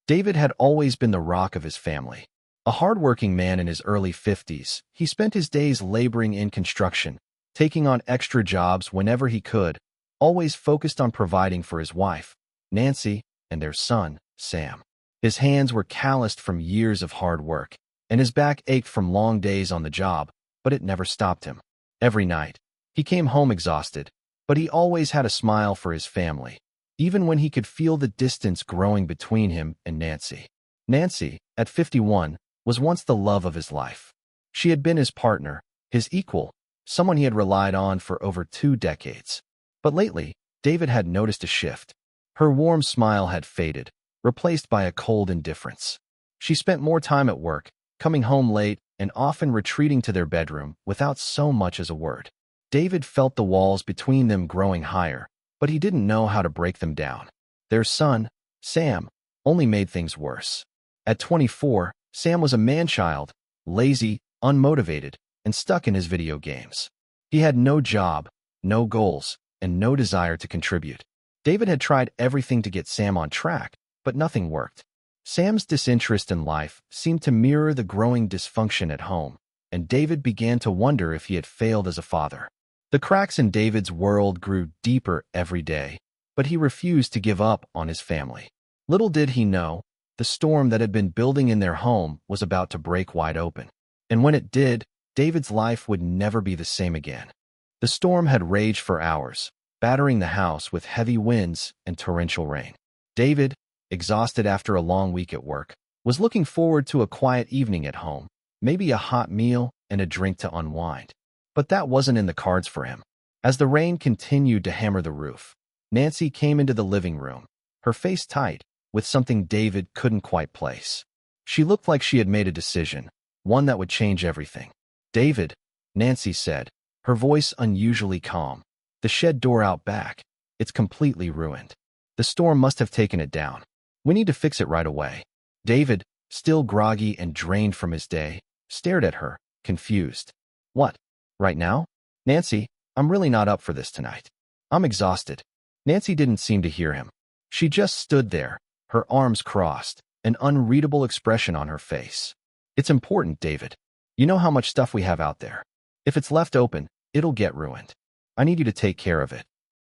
David had always been the rock of his family. A hardworking man in his early 50s, he spent his days laboring in construction, taking on extra jobs whenever he could, always focused on providing for his wife, Nancy, and their son, Sam. His hands were calloused from years of hard work, and his back ached from long days on the job, but it never stopped him. Every night, he came home exhausted, but he always had a smile for his family, even when he could feel the distance growing between him and Nancy. Nancy, at 51, was once the love of his life. She had been his partner, his equal, someone he had relied on for over 2 decades. But lately, David had noticed a shift. Her warm smile had faded, replaced by a cold indifference. She spent more time at work, coming home late and often retreating to their bedroom without so much as a word. David felt the walls between them growing higher, but he didn't know how to break them down. Their son, Sam, only made things worse. At 24, Sam was a man-child, lazy, unmotivated, and stuck in his video games. He had no job, no goals, and no desire to contribute. David had tried everything to get Sam on track, but nothing worked. Sam's disinterest in life seemed to mirror the growing dysfunction at home, and David began to wonder if he had failed as a father. The cracks in David's world grew deeper every day, but he refused to give up on his family. Little did he know, the storm that had been building in their home was about to break wide open. And when it did, David's life would never be the same again. The storm had raged for hours, battering the house with heavy winds and torrential rain. David, exhausted after a long week at work, was looking forward to a quiet evening at home, maybe a hot meal and a drink to unwind. But that wasn't in the cards for him. As the rain continued to hammer the roof, Nancy came into the living room, her face tight, with something David couldn't quite place. She looked like she had made a decision, one that would change everything. "David," Nancy said, her voice unusually calm. "The shed door out back. It's completely ruined. The storm must have taken it down. We need to fix it right away." David, still groggy and drained from his day, stared at her, confused. "What? Right now? Nancy, I'm really not up for this tonight. I'm exhausted." Nancy didn't seem to hear him. She just stood there, her arms crossed, an unreadable expression on her face. "It's important, David. You know how much stuff we have out there. If it's left open, it'll get ruined. I need you to take care of it."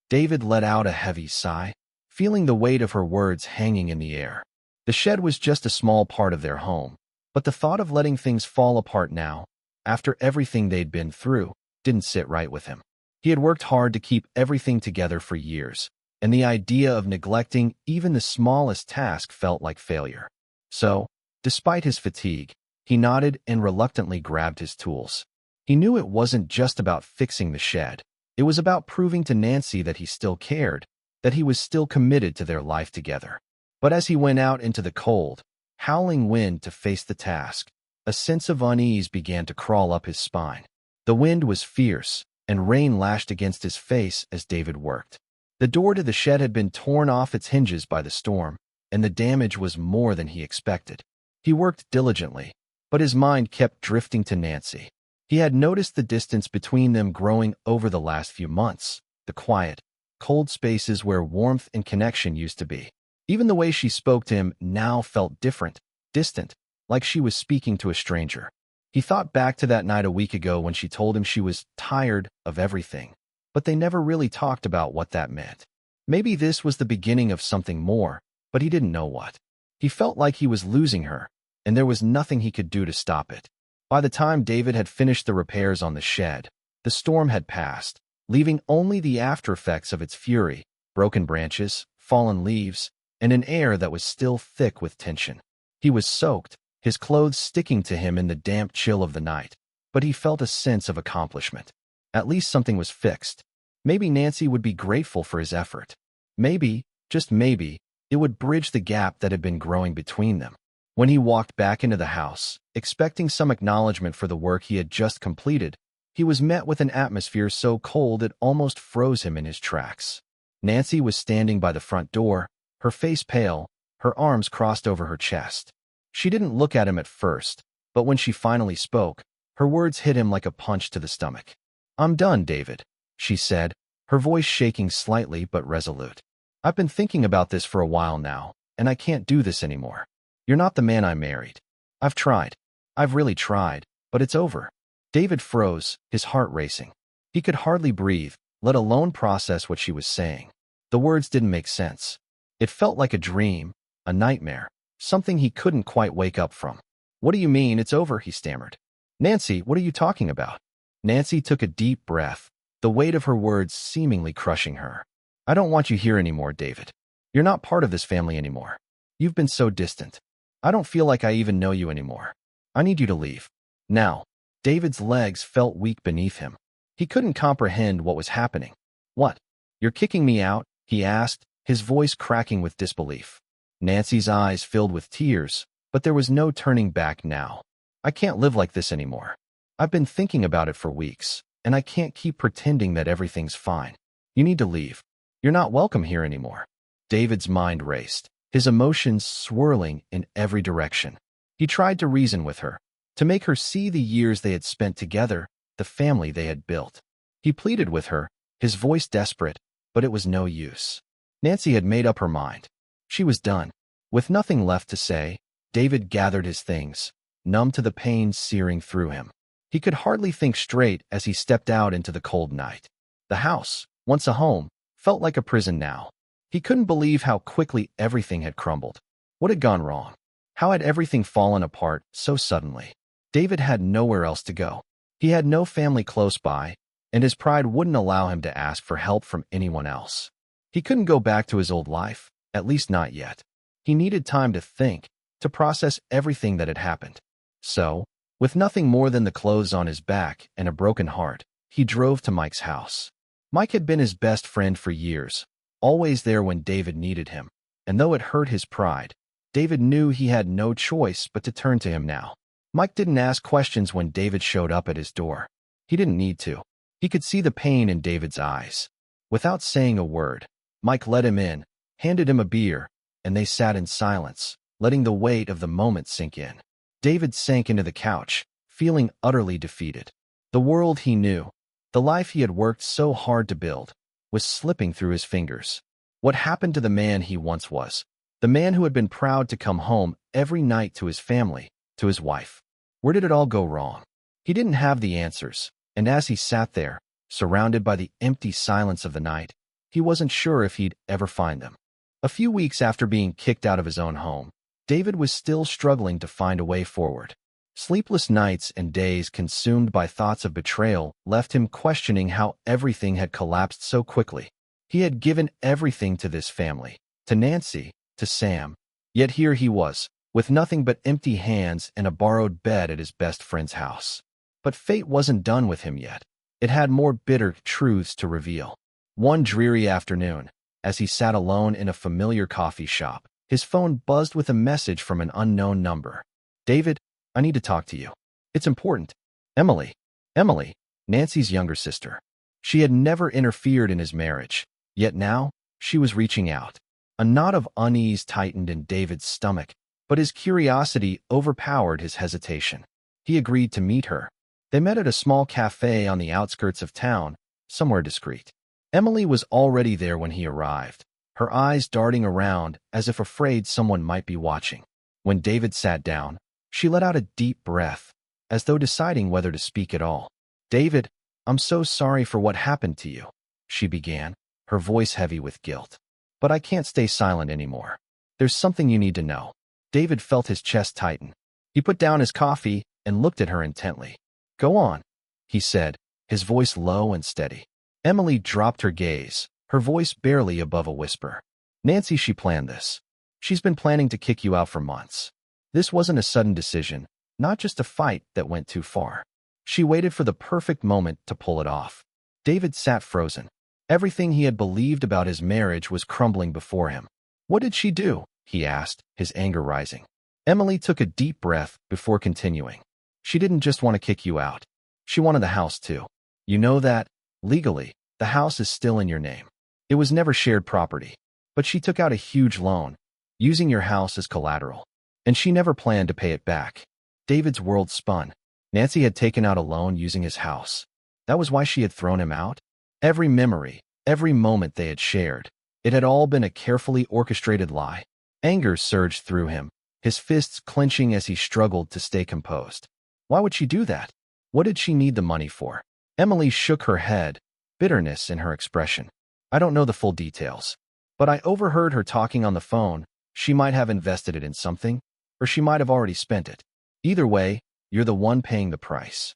David let out a heavy sigh, feeling the weight of her words hanging in the air. The shed was just a small part of their home, but the thought of letting things fall apart now, after everything they'd been through, didn't sit right with him. He had worked hard to keep everything together for years, and the idea of neglecting even the smallest task felt like failure. So, despite his fatigue, he nodded and reluctantly grabbed his tools. He knew it wasn't just about fixing the shed. It was about proving to Nancy that he still cared, that he was still committed to their life together. But as he went out into the cold, howling wind to face the task, a sense of unease began to crawl up his spine. The wind was fierce, and rain lashed against his face as David worked. The door to the shed had been torn off its hinges by the storm, and the damage was more than he expected. He worked diligently, but his mind kept drifting to Nancy. He had noticed the distance between them growing over the last few months, the quiet, cold spaces where warmth and connection used to be. Even the way she spoke to him now felt different, distant, like she was speaking to a stranger. He thought back to that night a week ago when she told him she was tired of everything, but they never really talked about what that meant. Maybe this was the beginning of something more, but he didn't know what. He felt like he was losing her, and there was nothing he could do to stop it. By the time David had finished the repairs on the shed, the storm had passed, leaving only the aftereffects of its fury, broken branches, fallen leaves, and an air that was still thick with tension. He was soaked, his clothes sticking to him in the damp chill of the night, but he felt a sense of accomplishment. At least something was fixed. Maybe Nancy would be grateful for his effort. Maybe, just maybe, it would bridge the gap that had been growing between them. When he walked back into the house, expecting some acknowledgement for the work he had just completed, he was met with an atmosphere so cold it almost froze him in his tracks. Nancy was standing by the front door, her face pale, her arms crossed over her chest. She didn't look at him at first, but when she finally spoke, her words hit him like a punch to the stomach. "I'm done, David," she said, her voice shaking slightly but resolute. "I've been thinking about this for a while now, and I can't do this anymore. You're not the man I married. I've tried. I've really tried, but it's over. David froze, his heart racing. He could hardly breathe, let alone process what she was saying. The words didn't make sense. It felt like a dream, a nightmare, something he couldn't quite wake up from. What do you mean it's over? He stammered. Nancy, what are you talking about? Nancy took a deep breath, the weight of her words seemingly crushing her. I don't want you here anymore, David. You're not part of this family anymore. You've been so distant. I don't feel like I even know you anymore. I need you to leave. Now. David's legs felt weak beneath him. He couldn't comprehend what was happening. What? You're kicking me out? He asked, his voice cracking with disbelief. Nancy's eyes filled with tears, but there was no turning back now. I can't live like this anymore. I've been thinking about it for weeks, and I can't keep pretending that everything's fine. You need to leave. You're not welcome here anymore. David's mind raced, his emotions swirling in every direction. He tried to reason with her, to make her see the years they had spent together, the family they had built. He pleaded with her, his voice desperate, but it was no use. Nancy had made up her mind. She was done. With nothing left to say, David gathered his things, numb to the pain searing through him. He could hardly think straight as he stepped out into the cold night. The house, once a home, felt like a prison now. He couldn't believe how quickly everything had crumbled. What had gone wrong? How had everything fallen apart so suddenly? David had nowhere else to go. He had no family close by, and his pride wouldn't allow him to ask for help from anyone else. He couldn't go back to his old life, at least not yet. He needed time to think, to process everything that had happened. So, with nothing more than the clothes on his back and a broken heart, he drove to Mike's house. Mike had been his best friend for years, always there when David needed him, and though it hurt his pride, David knew he had no choice but to turn to him now. Mike didn't ask questions when David showed up at his door. He didn't need to. He could see the pain in David's eyes. Without saying a word, Mike let him in, handed him a beer, and they sat in silence, letting the weight of the moment sink in. David sank into the couch, feeling utterly defeated. The world he knew, the life he had worked so hard to build, was slipping through his fingers. What happened to the man he once was? The man who had been proud to come home every night to his family, to his wife. Where did it all go wrong? He didn't have the answers, and as he sat there, surrounded by the empty silence of the night, he wasn't sure if he'd ever find them. A few weeks after being kicked out of his own home, David was still struggling to find a way forward. Sleepless nights and days consumed by thoughts of betrayal left him questioning how everything had collapsed so quickly. He had given everything to this family, to Nancy, to Sam, yet here he was, with nothing but empty hands and a borrowed bed at his best friend's house. But fate wasn't done with him yet. It had more bitter truths to reveal. One dreary afternoon, as he sat alone in a familiar coffee shop, his phone buzzed with a message from an unknown number. David, I need to talk to you. It's important. Emily, Nancy's younger sister. She had never interfered in his marriage, yet now she was reaching out. A knot of unease tightened in David's stomach, but his curiosity overpowered his hesitation. He agreed to meet her. They met at a small cafe on the outskirts of town, somewhere discreet. Emily was already there when he arrived, her eyes darting around as if afraid someone might be watching. When David sat down, she let out a deep breath, as though deciding whether to speak at all. David, I'm so sorry for what happened to you, she began, her voice heavy with guilt. But I can't stay silent anymore. There's something you need to know. David felt his chest tighten. He put down his coffee and looked at her intently. Go on, he said, his voice low and steady. Emily dropped her gaze, her voice barely above a whisper. Nancy, she planned this. She's been planning to kick you out for months. This wasn't a sudden decision, not just a fight that went too far. She waited for the perfect moment to pull it off. David sat frozen. Everything he had believed about his marriage was crumbling before him. What did she do? He asked, his anger rising. Emily took a deep breath before continuing. She didn't just want to kick you out. She wanted the house too. You know that, legally, the house is still in your name. It was never shared property. But she took out a huge loan, using your house as collateral. And she never planned to pay it back. David's world spun. Nancy had taken out a loan using his house. That was why she had thrown him out? Every memory, every moment they had shared, it had all been a carefully orchestrated lie. Anger surged through him, his fists clenching as he struggled to stay composed. Why would she do that? What did she need the money for? Emily shook her head, bitterness in her expression. I don't know the full details, but I overheard her talking on the phone. She might have invested it in something, or she might have already spent it. Either way, you're the one paying the price.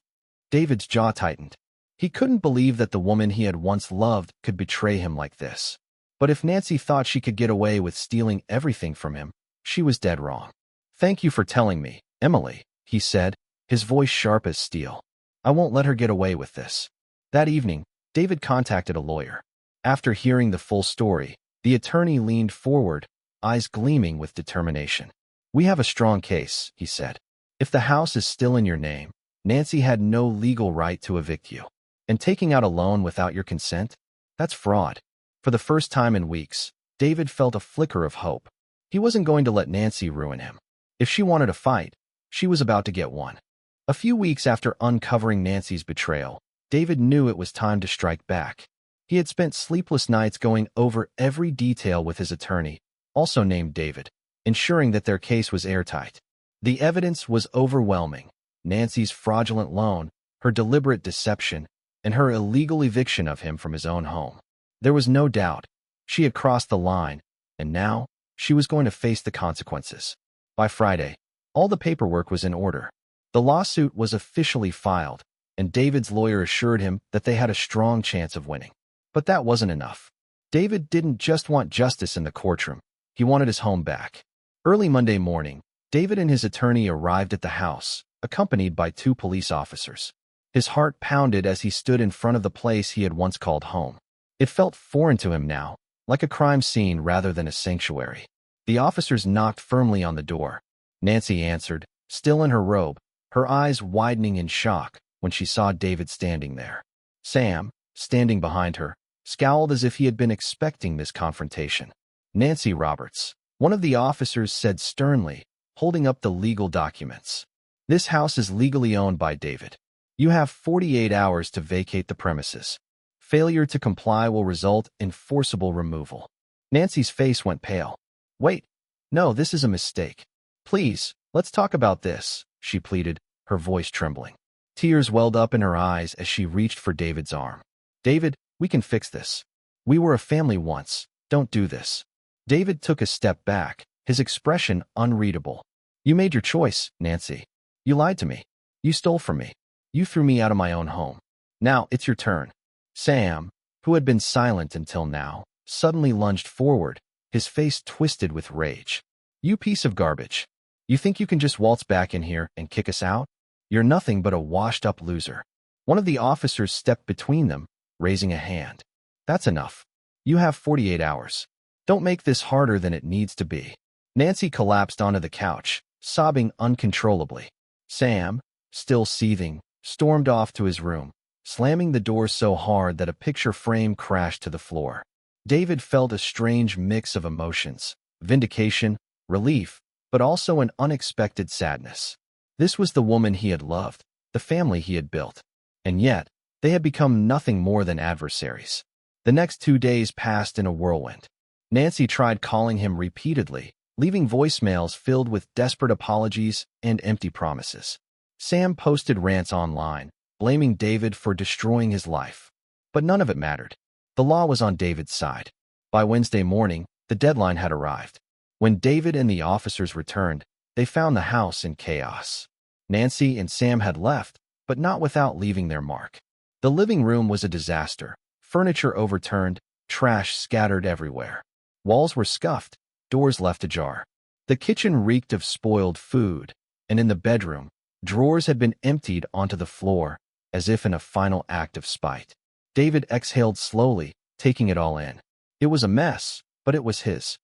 David's jaw tightened. He couldn't believe that the woman he had once loved could betray him like this. But if Nancy thought she could get away with stealing everything from him, she was dead wrong. Thank you for telling me, Emily, he said, his voice sharp as steel. I won't let her get away with this. That evening, David contacted a lawyer. After hearing the full story, the attorney leaned forward, eyes gleaming with determination. We have a strong case, he said. If the house is still in your name, Nancy had no legal right to evict you. And taking out a loan without your consent? That's fraud. For the first time in weeks, David felt a flicker of hope. He wasn't going to let Nancy ruin him. If she wanted a fight, she was about to get one. A few weeks after uncovering Nancy's betrayal, David knew it was time to strike back. He had spent sleepless nights going over every detail with his attorney, also named David, ensuring that their case was airtight. The evidence was overwhelming. Nancy's fraudulent loan, her deliberate deception, and her illegal eviction of him from his own home. There was no doubt. She had crossed the line, and now she was going to face the consequences. By Friday, all the paperwork was in order. The lawsuit was officially filed, and David's lawyer assured him that they had a strong chance of winning. But that wasn't enough. David didn't just want justice in the courtroom. He wanted his home back. Early Monday morning, David and his attorney arrived at the house, accompanied by 2 police officers. His heart pounded as he stood in front of the place he had once called home. It felt foreign to him now, like a crime scene rather than a sanctuary. The officers knocked firmly on the door. Nancy answered, still in her robe, her eyes widening in shock when she saw David standing there. Sam, standing behind her, scowled as if he had been expecting this confrontation. Nancy Roberts, one of the officers said sternly, holding up the legal documents. This house is legally owned by David. You have 48 hours to vacate the premises. Failure to comply will result in forcible removal. Nancy's face went pale. Wait, no, this is a mistake. Please, let's talk about this, she pleaded, her voice trembling. Tears welled up in her eyes as she reached for David's arm. David, we can fix this. We were a family once. Don't do this. David took a step back, his expression unreadable. You made your choice, Nancy. You lied to me. You stole from me. You threw me out of my own home. Now it's your turn. Sam, who had been silent until now, suddenly lunged forward, his face twisted with rage. You piece of garbage. You think you can just waltz back in here and kick us out? You're nothing but a washed-up loser. One of the officers stepped between them, raising a hand. That's enough. You have 48 hours. Don't make this harder than it needs to be. Nancy collapsed onto the couch, sobbing uncontrollably. Sam, still seething, stormed off to his room, slamming the door so hard that a picture frame crashed to the floor. David felt a strange mix of emotions, vindication, relief, but also an unexpected sadness. This was the woman he had loved, the family he had built, and yet they had become nothing more than adversaries. The next 2 days passed in a whirlwind. Nancy tried calling him repeatedly, leaving voicemails filled with desperate apologies and empty promises. Sam posted rants online, blaming David for destroying his life. But none of it mattered. The law was on David's side. By Wednesday morning, the deadline had arrived. When David and the officers returned, they found the house in chaos. Nancy and Sam had left, but not without leaving their mark. The living room was a disaster, furniture overturned, trash scattered everywhere. Walls were scuffed, doors left ajar. The kitchen reeked of spoiled food, and in the bedroom, drawers had been emptied onto the floor, as if in a final act of spite. David exhaled slowly, taking it all in. It was a mess, but it was his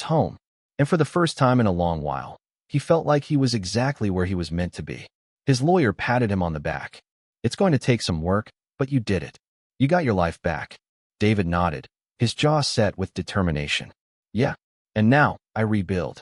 home. And for the first time in a long while, he felt like he was exactly where he was meant to be. His lawyer patted him on the back. It's going to take some work, but you did it. You got your life back. David nodded, his jaw set with determination. Yeah, and now I rebuild.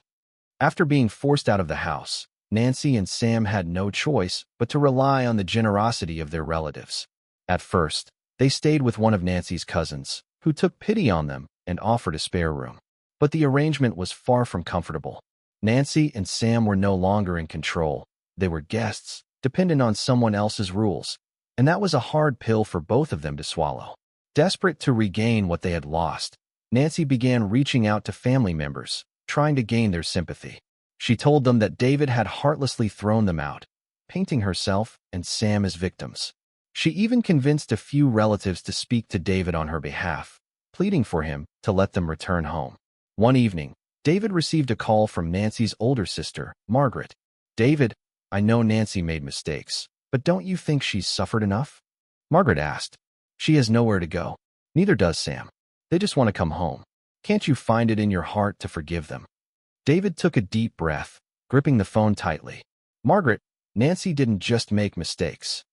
After being forced out of the house, Nancy and Sam had no choice but to rely on the generosity of their relatives. At first, they stayed with one of Nancy's cousins, who took pity on them and offered a spare room. But the arrangement was far from comfortable. Nancy and Sam were no longer in control. They were guests, dependent on someone else's rules, and that was a hard pill for both of them to swallow. Desperate to regain what they had lost, Nancy began reaching out to family members, trying to gain their sympathy. She told them that David had heartlessly thrown them out, painting herself and Sam as victims. She even convinced a few relatives to speak to David on her behalf, pleading for him to let them return home. One evening, David received a call from Nancy's older sister, Margaret. "David, I know Nancy made mistakes, but don't you think she's suffered enough?" Margaret asked. "She has nowhere to go. Neither does Sam. They just want to come home. Can't you find it in your heart to forgive them?" David took a deep breath, gripping the phone tightly. "Margaret, Nancy didn't just make mistakes.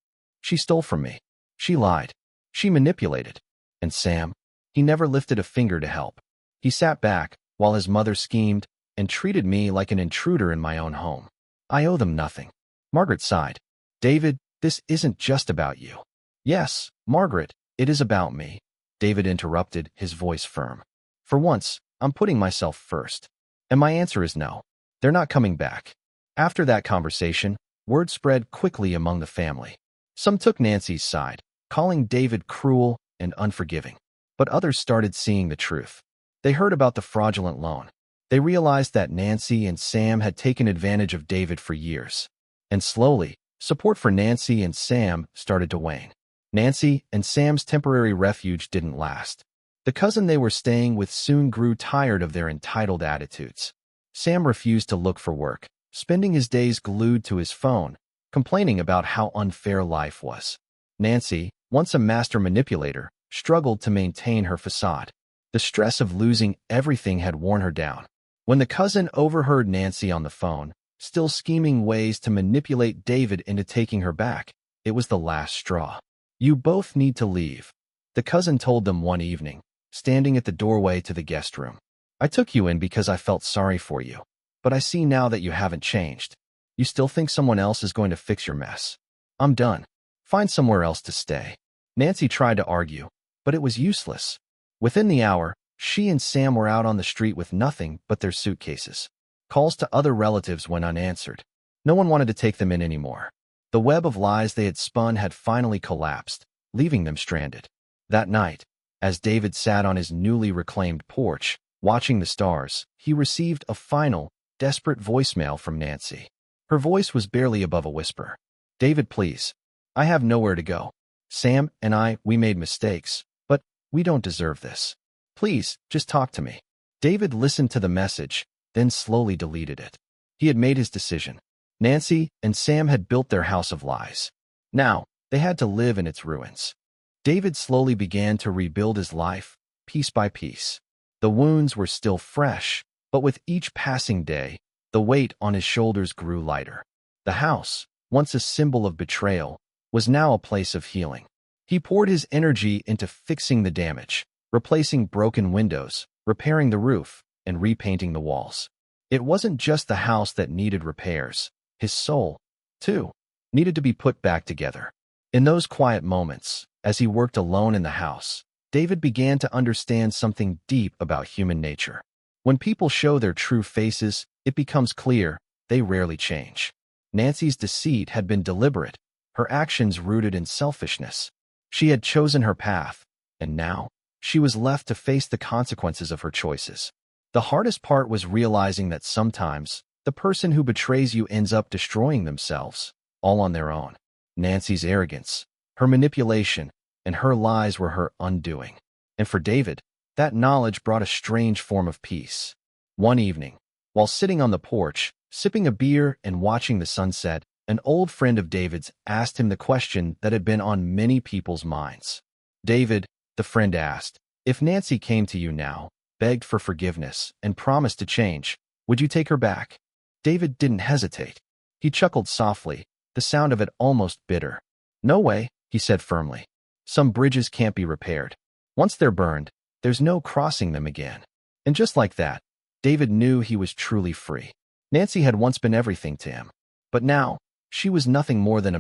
She stole from me. She lied. She manipulated. And Sam, he never lifted a finger to help. He sat back while his mother schemed and treated me like an intruder in my own home. I owe them nothing." Margaret sighed. "David, this isn't just about you." "Yes, Margaret, it is about me," David interrupted, his voice firm. "For once, I'm putting myself first. And my answer is no. They're not coming back." After that conversation, word spread quickly among the family. Some took Nancy's side, calling David cruel and unforgiving. But others started seeing the truth. They heard about the fraudulent loan. They realized that Nancy and Sam had taken advantage of David for years. And slowly, support for Nancy and Sam started to wane. Nancy and Sam's temporary refuge didn't last. The cousin they were staying with soon grew tired of their entitled attitudes. Sam refused to look for work, spending his days glued to his phone, complaining about how unfair life was. Nancy, once a master manipulator, struggled to maintain her facade. The stress of losing everything had worn her down. When the cousin overheard Nancy on the phone, still scheming ways to manipulate David into taking her back, it was the last straw. "You both need to leave," the cousin told them one evening, standing at the doorway to the guest room. "I took you in because I felt sorry for you, but I see now that you haven't changed. You still think someone else is going to fix your mess. I'm done. Find somewhere else to stay." Nancy tried to argue, but it was useless. Within the hour, she and Sam were out on the street with nothing but their suitcases. Calls to other relatives went unanswered. No one wanted to take them in anymore. The web of lies they had spun had finally collapsed, leaving them stranded. That night, as David sat on his newly reclaimed porch, watching the stars, he received a final, desperate voicemail from Nancy. Her voice was barely above a whisper. "David, please. I have nowhere to go. Sam and we made mistakes, but we don't deserve this. Please, just talk to me." David listened to the message, then slowly deleted it. He had made his decision. Nancy and Sam had built their house of lies. Now, they had to live in its ruins. David slowly began to rebuild his life, piece by piece. The wounds were still fresh, but with each passing day, the weight on his shoulders grew lighter. The house, once a symbol of betrayal, was now a place of healing. He poured his energy into fixing the damage, replacing broken windows, repairing the roof, and repainting the walls. It wasn't just the house that needed repairs. His soul, too, needed to be put back together. In those quiet moments, as he worked alone in the house, David began to understand something deep about human nature. When people show their true faces, it becomes clear they rarely change. Nancy's deceit had been deliberate, her actions rooted in selfishness. She had chosen her path, and now she was left to face the consequences of her choices. The hardest part was realizing that sometimes the person who betrays you ends up destroying themselves, all on their own. Nancy's arrogance, her manipulation, and her lies were her undoing. And for David, that knowledge brought a strange form of peace. One evening, while sitting on the porch, sipping a beer and watching the sunset, an old friend of David's asked him the question that had been on many people's minds. "David," the friend asked, "if Nancy came to you now, begged for forgiveness, and promised to change, would you take her back?" David didn't hesitate. He chuckled softly, the sound of it almost bitter. "No way," he said firmly. "Some bridges can't be repaired. Once they're burned, there's no crossing them again." And just like that, David knew he was truly free. Nancy had once been everything to him, but now she was nothing more than a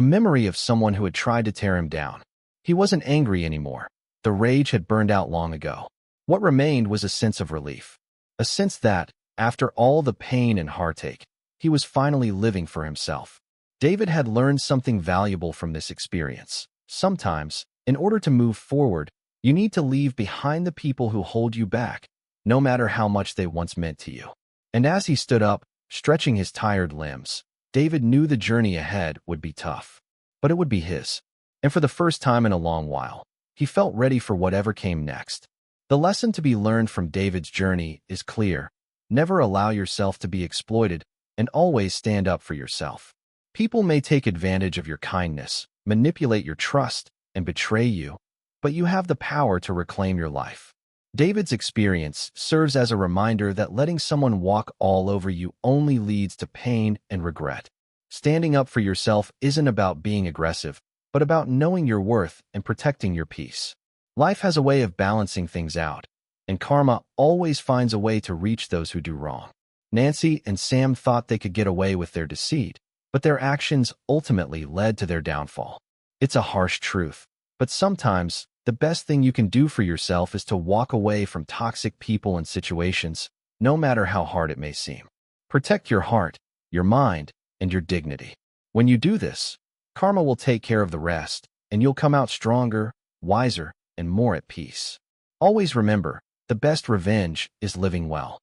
memory of someone who had tried to tear him down. He wasn't angry anymore. The rage had burned out long ago. What remained was a sense of relief, a sense that, after all the pain and heartache, he was finally living for himself. David had learned something valuable from this experience. Sometimes, in order to move forward, you need to leave behind the people who hold you back, no matter how much they once meant to you. And as he stood up, stretching his tired limbs, David knew the journey ahead would be tough, but it would be his. And for the first time in a long while, he felt ready for whatever came next. The lesson to be learned from David's journey is clear. Never allow yourself to be exploited, and always stand up for yourself. People may take advantage of your kindness, manipulate your trust, and betray you, but you have the power to reclaim your life. David's experience serves as a reminder that letting someone walk all over you only leads to pain and regret. Standing up for yourself isn't about being aggressive, but about knowing your worth and protecting your peace. Life has a way of balancing things out, and karma always finds a way to reach those who do wrong. Nancy and Sam thought they could get away with their deceit, but their actions ultimately led to their downfall. It's a harsh truth, but sometimes the best thing you can do for yourself is to walk away from toxic people and situations, no matter how hard it may seem. Protect your heart, your mind, and your dignity. When you do this, karma will take care of the rest, and you'll come out stronger, wiser, and more at peace. Always remember, the best revenge is living well.